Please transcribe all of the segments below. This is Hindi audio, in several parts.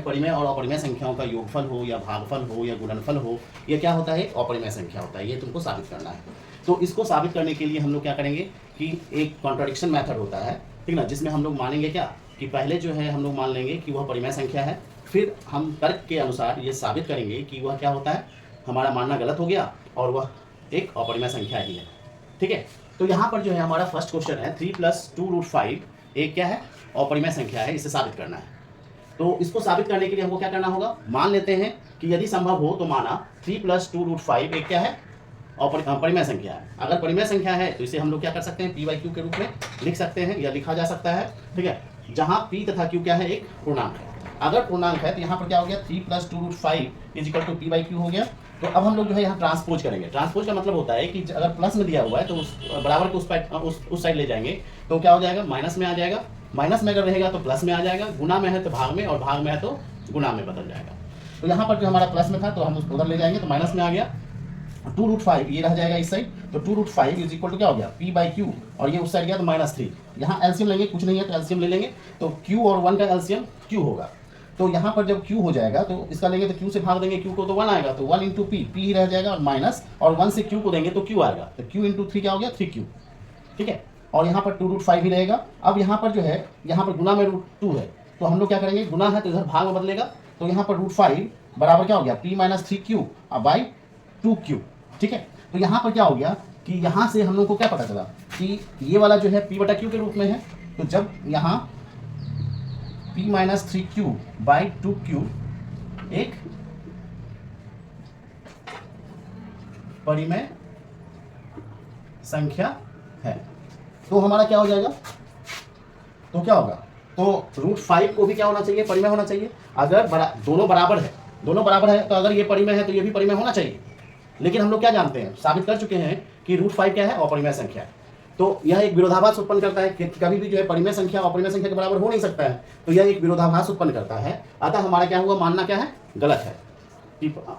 परिमेय और अपरिमेय संख्याओं का योगफल हो या भागफल हो या गुणनफल हो, ये क्या होता है, अपरिमेय संख्या होता है। ये तुमको साबित करना है। तो इसको साबित करने के लिए हम लोग क्या करेंगे कि एक कॉन्ट्राडिक्शन मेथड होता है, ठीक ना, जिसमें हम लोग मानेंगे क्या कि पहले जो है हम लोग मान लेंगे कि वह परिमेय संख्या है, फिर हम तर्क के अनुसार ये साबित करेंगे कि वह क्या होता है, हमारा मानना गलत हो गया और वह एक अपरिमेय संख्या ही है। ठीक है, तो यहाँ पर जो है हमारा फर्स्ट क्वेश्चन है 3 + 2√5 एक क्या है, अपरिमेय संख्या है, इसे साबित करना है। तो इसको साबित करने के लिए हमको क्या करना होगा, मान लेते हैं कि यदि संभव हो तो माना 3 + 2√5 एक क्या है, परिमेय संख्या है। अगर परिमेय संख्या है तो इसे हम लोग क्या कर सकते हैं, p/q के रूप में लिख सकते हैं या लिखा जा सकता है। ठीक है, जहाँ p तथा q क्या है, एक पूर्णांक है। अगर पूर्णांक है तो यहाँ पर क्या हो गया, 3 + 2√5 = p/q हो गया। तो अब हम लोग जो है यहाँ ट्रांसपोज करेंगे। ट्रांसपोज का मतलब होता है कि अगर प्लस में दिया हुआ है तो उस बराबर को उस साइड ले जाएंगे तो क्या हो जाएगा, माइनस में आ जाएगा। माइनस में अगर रहेगा तो प्लस में आ जाएगा, गुना में है तो भाग में, और भाग में है तो गुना में बदल जाएगा। तो यहाँ पर जो हमारा प्लस में था तो हम उसको उधर ले जाएंगे तो माइनस में आ गया। 2√5 ये रह जाएगा इस साइड, तो 2√5 = क्या हो गया, p/q, और ये उस साइड गया तो -3। यहाँ एलसीएम लेंगे, कुछ नहीं है तो एलसीएम ले लेंगे, तो q और 1 का एलसीएम q होगा। तो यहाँ पर जब q हो जाएगा तो इसका लेंगे तो q से भाग देंगे, q को तो 1 आएगा, तो 1 × p, p ही रह जाएगा, और माइनस, और 1 से q को देंगे तो q आएगा, तो q × 3 क्या हो गया, 3q। ठीक है, और यहाँ पर 2√5 ही रहेगा। अब यहाँ पर जो है, यहाँ पर गुना में √2 है, तो हम लोग क्या करेंगे, गुना है तो इधर भाग में बदलेगा, तो यहाँ पर √5 बराबर क्या हो गया, p - 3q / 2q। ठीक है, तो यहाँ पर क्या हो गया कि यहाँ से हम लोग को क्या पता चला कि ये वाला जो है p/q के रूप में है। तो जब यहाँ p - 3q / 2q एक परिमेय संख्या है, तो हमारा क्या हो जाएगा, तो क्या होगा, तो √5 को भी क्या होना चाहिए, परिमेय होना चाहिए। अगर दोनों बराबर है तो अगर ये परिमेय है तो ये भी परिमेय होना चाहिए। लेकिन हम लोग क्या जानते हैं, साबित कर चुके हैं कि √5 क्या है, अपरिमेय संख्या है। तो यह एक विरोधाभास उत्पन्न करता है कि कभी भी जो है परिमेय संख्या अपरिमेय संख्या के बराबर हो नहीं सकता है, तो यह एक विरोधाभास उत्पन्न करता है। अतः हमारा क्या हुआ, मानना क्या है, गलत है।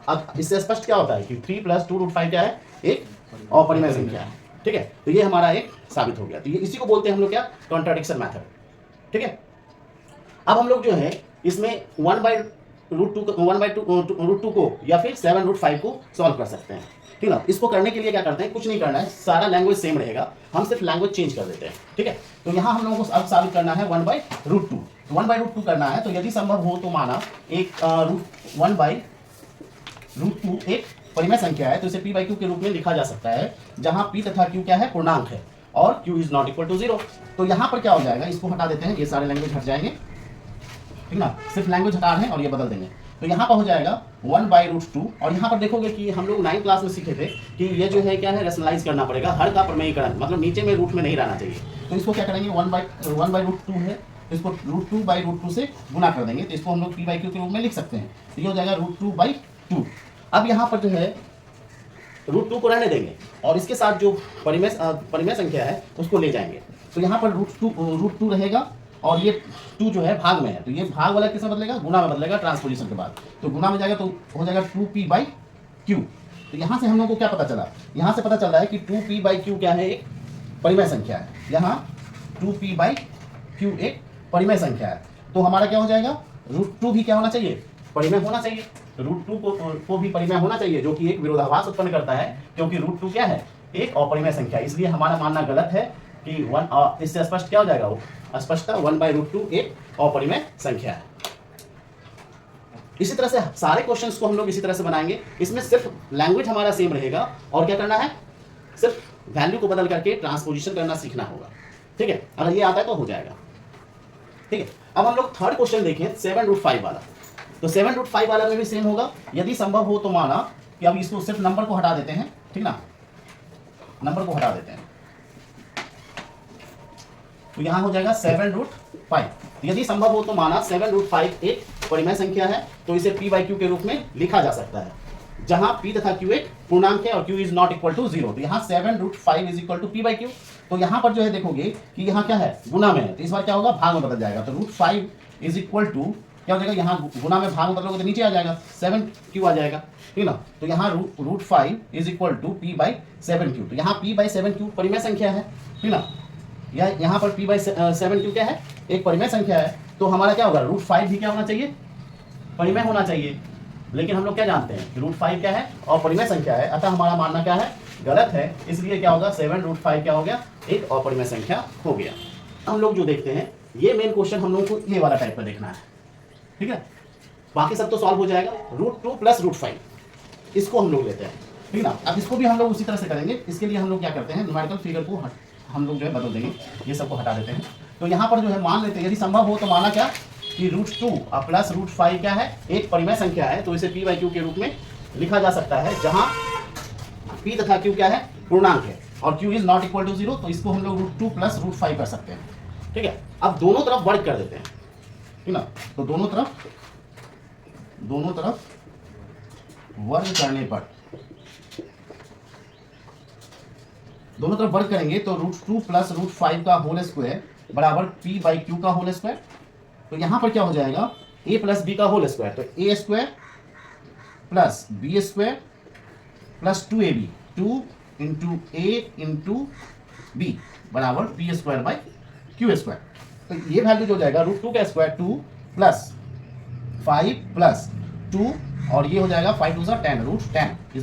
अब इससे स्पष्ट क्या होता है कि 3 + 2√5 क्या है, एक अपरिमेय संख्या है। ठीक है, तो ये हमारा एक साबित हो गया। तो ये इसी को बोलते हैं हम लोग क्या, कॉन्ट्राडिक्शन मेथड। ठीक है, अब हम लोग जो है इसमें 1/√2 को या फिर 7√5 को सॉल्व कर सकते हैं। ठीक है ना, इसको करने के लिए क्या करते हैं, कुछ नहीं करना है, सारा लैंग्वेज सेम रहेगा, हम सिर्फ लैंग्वेज चेंज कर देते हैं। ठीक है, तो यहाँ हम लोगों को अब साबित करना है 1/√2। 1/√2 करना है, तो यदि संभव हो तो माना एक 1/√2 एक परिमेय संख्या है, तो इसे p/q के रूप में लिखा जा सकता है, जहाँ p तथा q क्या है, पूर्णांक है, और q ≠ 0। तो यहाँ पर क्या हो जाएगा, इसको हटा देते हैं, ये सारे लैंग्वेज हट जाएंगे। ठीक ना, सिर्फ लैंग्वेज हटा रहे हैं और ये बदल देंगे, तो यहाँ पर हो जाएगा 1/√2। और यहाँ पर देखोगे कि हम लोग 9th क्लास में सीखे थे कि ये जो है क्या है, रेशनलाइज करना पड़ेगा, हर का प्रमेयीकरण, मतलब नीचे में रूट में नहीं रहना चाहिए। तो इसको क्या करेंगे, 1/√2 है, इसको √2/√2 से गुना कर देंगे, तो इसको हम लोग p/q के रूप में लिख सकते हैं। तो ये हो जाएगा √2/2। अब यहाँ पर जो है √2 को रहने देंगे और इसके साथ जो परिमेय संख्या है उसको ले जाएंगे। तो यहाँ पर √2 रहेगा, और ये 2 जो है भाग में है, तो ये भाग वाला किस में बदलेगा, गुना में बदलेगा ट्रांसपोजिशन के बाद। तो गुना में जाएगा तो हो जाएगा 2p/q। तो यहाँ से हम लोग को क्या पता चला, यहाँ से पता चल रहा है कि 2p/q क्या है, एक परिमेय संख्या है। यहाँ 2p/q एक परिमेय संख्या है, तो हमारा क्या हो जाएगा, √2 भी क्या होना चाहिए, परिमेय होना चाहिए। √2 को भी परिमेय होना चाहिए, जो कि एक विरोधाभास उत्पन्न करता है, क्योंकि √2 क्या है, एक अपरिमेय संख्या। इसलिए हमारा मानना गलत है कि इससे स्पष्ट क्या हो जाएगा, वो स्पष्टता 1/√2 एक अपरिमेय संख्या है। इसी तरह से सारे क्वेश्चंस को हम लोग इसी तरह से बनाएंगे। इसमें सिर्फ लैंग्वेज हमारा सेम रहेगा, और क्या करना है, सिर्फ वैल्यू को बदल करके ट्रांसपोजिशन करना सीखना होगा। ठीक है, अगर ये आता है तो हो जाएगा। ठीक है, अब हम लोग थर्ड क्वेश्चन देखें, 7√5 वाला। तो 7√5 वाला में भी सेम होगा। यदि संभव हो तो माना कि अब इसको सिर्फ नंबर को हटा देते हैं। ठीक ना, नंबर को हटा देते हैं, तो यहां हो जाएगा 7√5। यदि संभव हो तो माना 7√5 एक परिमेय संख्या है, तो इसे p/q के रूप में लिखा जा सकता है, जहां p तथा q एक पूर्णांक है और q ≠ 0। तो यहाँ 7√5 = p/q। तो यहाँ पर जो है देखोगे कि यहाँ क्या है, गुना में है, तो इस बार क्या होगा, भाग में बदल जाएगा। तो √5 = क्या हो जाएगा, यहाँ गुना में भाग में बदलोगे तो नीचे आ जाएगा, 7q आ जाएगा। ठीक ना, तो यहाँ √5 = p/7q। तो यहाँ p/7q परिमेय संख्या है। ठीक ना, यहाँ पर p/7q क्या है, एक परिमेय संख्या है। तो हमारा क्या होगा, √5 भी क्या होना चाहिए, परिमेय होना चाहिए, लेकिन हम लोग क्या जानते हैं √5 क्या है, अपरिमेय संख्या है, अतः हमारा मानना क्या है, गलत है। इसलिए क्या होगा 7√5 क्या हो गया, एक अपरिमेय संख्या हो गया। हम लोग जो देखते हैं ये मेन क्वेश्चन हम लोगों को ये वाला टाइप का देखना है, ठीक है। बाकी सब तो सॉल्व हो जाएगा। √2 + √5 इसको हम लोग लेते हैं, ठीक ना। अब इसको भी हम लोग उसी तरह से करेंगे। इसके लिए हम लोग क्या करते हैं, न्यूमेरिकल फिगर को हम लोग जो है बदल देंगे, ये सबको हटा देते हैं। तो यहाँ पर जो है मान लेते हैं, यदि संभव हो तो माना क्या कि √2 + √5 क्या है, एक परिमेय संख्या है, तो इसे p/q के रूप में लिखा जा सकता है, जहाँ p तथा q क्या है, पूर्णांक है, और q is not equal to 0, तो इसको हम लोग √2 + √5 कर सकते हैं, ठीक है। अब दोनों तरफ वर्ग कर देते हैं, ठीक ना। तो दोनों तरफ वर्ग करने पर, दोनों तरफ वर्ग करेंगे तो √2 + √5 का होल स्क्वायर बराबर p/q का होल स्क्वायर। तो यहां पर क्या हो जाएगा, a + b का होल स्क्वायर, तो a² + b² + 2ab, 2 × a × b बराबर p² तो ये वैल्यू जो हो जाएगा √2 का स्क्वायर 2 + 5 + 2 और ये हो जाएगा 5 × 2 = 10, √10 =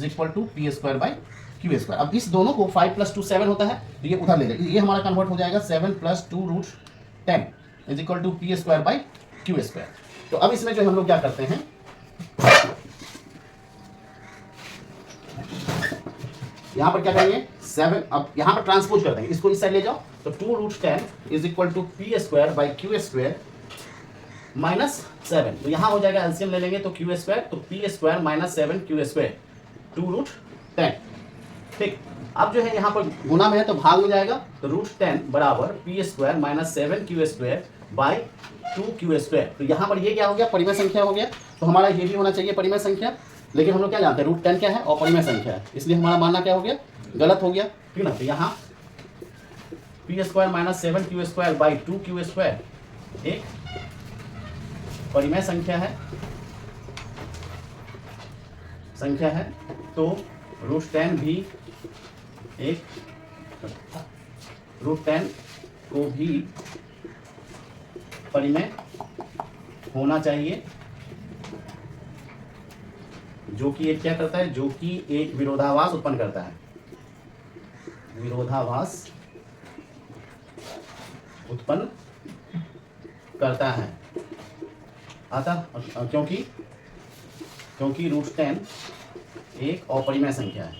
p²/q²। अब इस दोनों को 5 + 2 7 होता है, तो ये उधर ले जाए, ये हमारा कन्वर्ट हो जाएगा 7 + 2 √10 = p²/q²। तो अब इसमें जो हम लोग क्या करते हैं, यहाँ पर क्या करेंगे 7, अब यहाँ पर ट्रांसपोज करते हैं, इसको इस साइड ले जाओ, तो 2 √10 = p²/q² -7। तो यहाँ हो जाएगा एलसीएम ले लेंगे तो q², तो p² - 7q², 2 √10, ठीक। अब जो है यहाँ पर गुना में है तो भाग में जाएगा, तो √10 बराबर p² - 7q² / 2q²। तो यहाँ पर ये क्या हो गया, परिमेय संख्या हो गया। तो हमारा ये भी होना चाहिए परिमेय संख्या, लेकिन हम लोग क्या जानते हैं √10 क्या है, अपरिमेय संख्या है, इसलिए हमारा मानना क्या हो गया, गलत हो गया, ठीक ना। तो यहाँ p² - 7q² / 2q² एक परिमेय संख्या है, तो √10 भी एक, √10 को भी परिमेय होना चाहिए, जो कि एक क्या करता है, जो कि एक विरोधाभास उत्पन्न करता है, विरोधाभास उत्पन्न करता है। अतः क्योंकि √10 एक अपरिमेय संख्या है,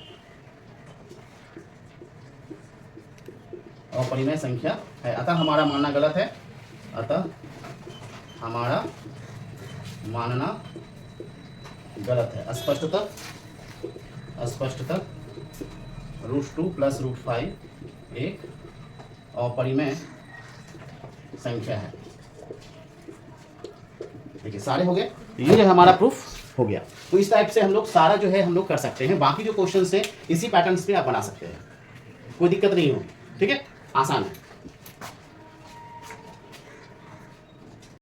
अपरिमेय संख्या है, अतः हमारा मानना गलत है, अतः हमारा मानना गलत है। स्पष्टतः √2 + √5 एक अपरिमेय संख्या है। देखिए सारे हो गए, ये जो हमारा प्रूफ हो गया। तो इस टाइप से हम लोग सारा जो है हम लोग कर सकते हैं। बाकी जो क्वेश्चन है इसी पैटर्न पे आप बना सकते हैं, कोई दिक्कत नहीं होगी, ठीक है, आसान है।